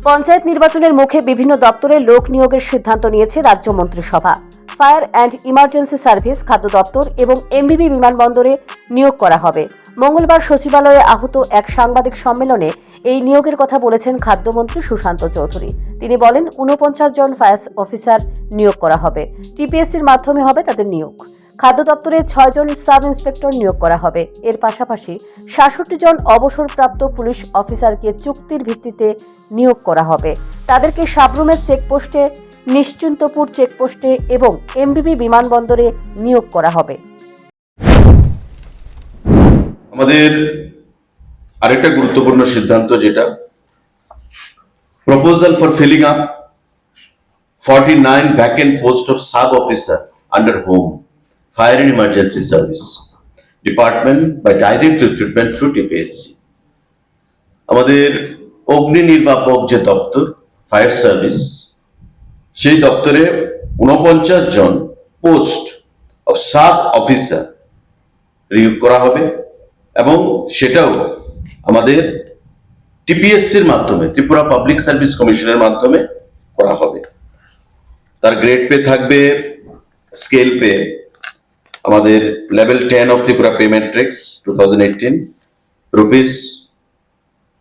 পঞ্চায়েত নির্বাচনের মুখে বিভিন্ন দপ্তরে লোক নিয়োগের সিদ্ধান্ত নিয়েছে রাজ্য মন্ত্রিসভা। ফায়ার অ্যান্ড ইমার্জেন্সি সার্ভিস, খাদ্য দপ্তর এবং এমবিবি বিমানবন্দরে নিয়োগ করা হবে। মঙ্গলবার সচিবালয়ে আহত এক সাংবাদিক সম্মেলনে এই নিয়োগের কথা বলেছেন খাদ্যমন্ত্রী সুশান্ত চৌধুরী। তিনি বলেন, ৪৯ জন ফায়ার অফিসার নিয়োগ করা হবে। টিপিএসসির মাধ্যমে হবে তাদের নিয়োগ। খাদ্য দপ্তরে ৬ জন সাব ইন্সপেক্টর নিয়োগ করা হবে। এর পাশাপাশি ৬৭ জন অবসরপ্রাপ্ত পুলিশ অফিসারকে চুক্তির ভিত্তিতে নিয়োগ করা হবে। তাদেরকে সাবরুমের চেকপোস্টে, নিশ্চিন্তপুর চেকপোস্টে এবং এমবিবি বিমানবন্দরে নিয়োগ করা হবে। আমাদের আরেকটা গুরুত্বপূর্ণ সিদ্ধান্ত, যেটা proposal for filling up 49 vacant post of sub officer under home fire and emergency service department by direct recruitment through TPSC। আমাদের অগ্নি নির্বাপক যে দপ্তর ফায়ার সার্ভিস, সেই দপ্তরে 49 জন পোস্ট অফ সাব অফিসার নিয়োগ করা হবে এবং সেটাও আমাদের টিপিএসসির মাধ্যমে, ত্রিপুরা পাবলিক সার্ভিস কমিশনের মাধ্যমে করা হবে। তার গ্রেড পে থাকবে, স্কেল পে আমাদের level 10 of Tripura pay matrix 2018 rupees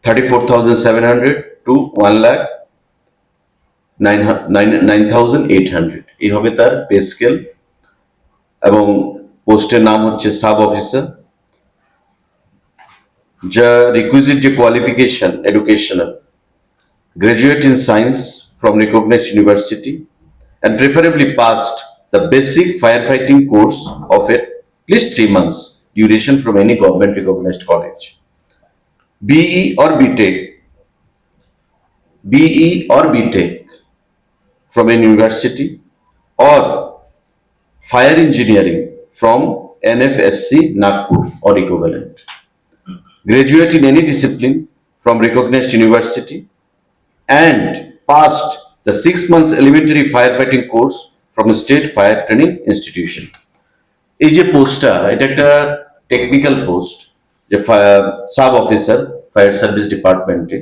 34,700 to 1,09,800 এই হবে তার পে স্কেল। এবং পোস্টের নাম হচ্ছে সাব অফিসার। যা রিকুইজিট যে qualification educational, graduate in science from recognised university and preferably passed the basic firefighting course of at least 3 months duration from any government recognized college. BE or BTech from an university, or fire engineering from NFSC Nagpur or equivalent. Graduate in any discipline from recognized university and passed the 6 months elementary firefighting course from a state fire training institution. এই যে পোস্টটা, এটা একটা technical post, যে sub officer fire service ডিপার্টমেন্টে,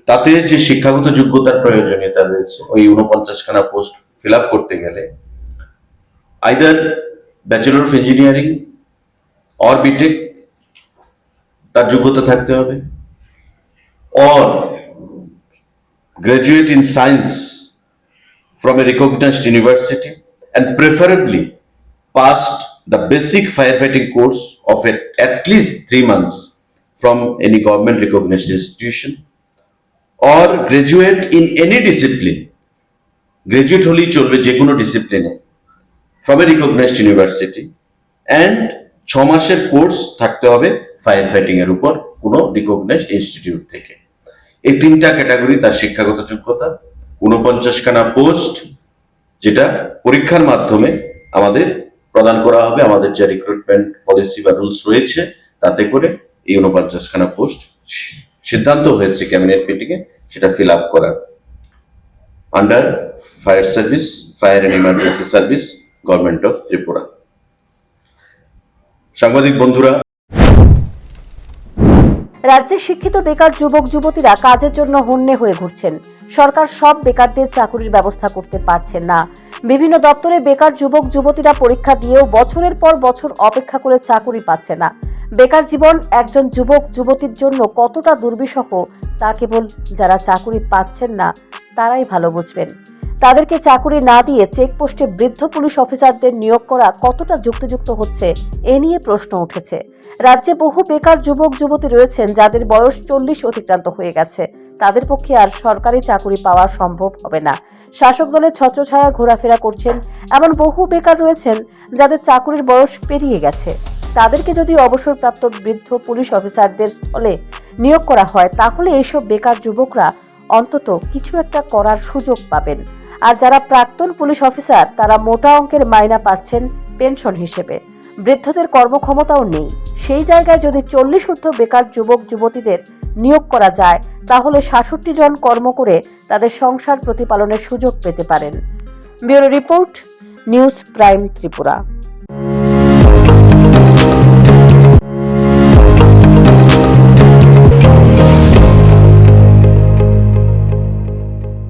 তাতে যে শিক্ষাগত যোগ্যতার প্রয়োজনীয়তা রয়েছে, ওই 49 খানা পোস্ট ফিল আপ করতে গেলে either bachelor of engineering or B Tech তার যোগ্যতা থাকতে হবে, or graduate in science from a recognized university and preferably passed the basic firefighting course of at least 3 months from any government recognized institution, or graduate in any discipline, graduate holi cholbe je kono discipline from a recognized university, and 6 মাসের course থাকতে হবে ফায়ারফাইটিং এর উপর কোনো recognised institute থেকে। এই 3টা category তার শিক্ষাগত যোগ্যতা। 49 খানা পোস্ট, যেটা পরীক্ষার মাধ্যমে আমাদের প্রদান করা হবে। আমাদের যে রিক্রুটমেন্ট পলিসি বা রুলস রয়েছে, তাতে করে এই 49 খানা পোস্ট সিদ্ধান্ত হয়েছে ক্যাবিনেট মিটিংয়ে সেটা ফিল আপ করার under fire service, fire and emergency service, government of Tripura. সাংবাদিক বন্ধুরা, রাজ্যে শিক্ষিত বেকার যুবক যুবতীরা কাজের জন্য হন্যে হয়ে ঘুরছেন। সরকার সব বেকারদের চাকরির ব্যবস্থা করতে পারছেন না। বিভিন্ন দপ্তরে বেকার যুবক যুবতীরা পরীক্ষা দিয়েও বছরের পর বছর অপেক্ষা করে চাকরি পাচ্ছে না। বেকার জীবন একজন যুবক যুবতীর জন্য কতটা দুর্বিষহ তা কেবল যারা চাকরি পাচ্ছেন না তারাই ভালো বুঝবেন। তাদেরকে চাকরি না দিয়ে চেকপোস্টে বৃদ্ধ পুলিশ অফিসারদের নিয়োগ করা কতটা যুক্তিযুক্ত হচ্ছে, এ নিয়ে প্রশ্ন উঠেছে। রাজ্যে বহু বেকার যুবক যুবতী রয়েছেন যাদের বয়স 40 অতিক্রান্ত হয়ে গেছে। তাদের পক্ষে আর সরকারি চাকরি পাওয়া সম্ভব হবে না। শাসক দলের ছত্রছায়া ঘোরাফেরা করছেন এমন বহু বেকার রয়েছেন যাদের চাকরির বয়স পেরিয়ে গেছে। তাদেরকে যদি অবসরপ্রাপ্ত বৃদ্ধ পুলিশ অফিসারদের স্থলে নিয়োগ করা হয়, তাহলে এইসব বেকার যুবকরা অন্তত কিছু একটা করার সুযোগ পাবেন। আর যারা প্রাক্তন পুলিশ অফিসার, তারা মোটা অঙ্কের মাইনা পাচ্ছেন পেনশন হিসেবে। বৃদ্ধদের কর্মক্ষমতাও নেই। সেই জায়গায় যদি 40 ঊর্ধ্ব বেকার যুবক যুবতীদের নিয়োগ করা যায়, তাহলে 66 জন কর্ম করে তাদের সংসার প্রতিপালনের সুযোগ পেতে পারেন। Bureau report, news prime Tripura.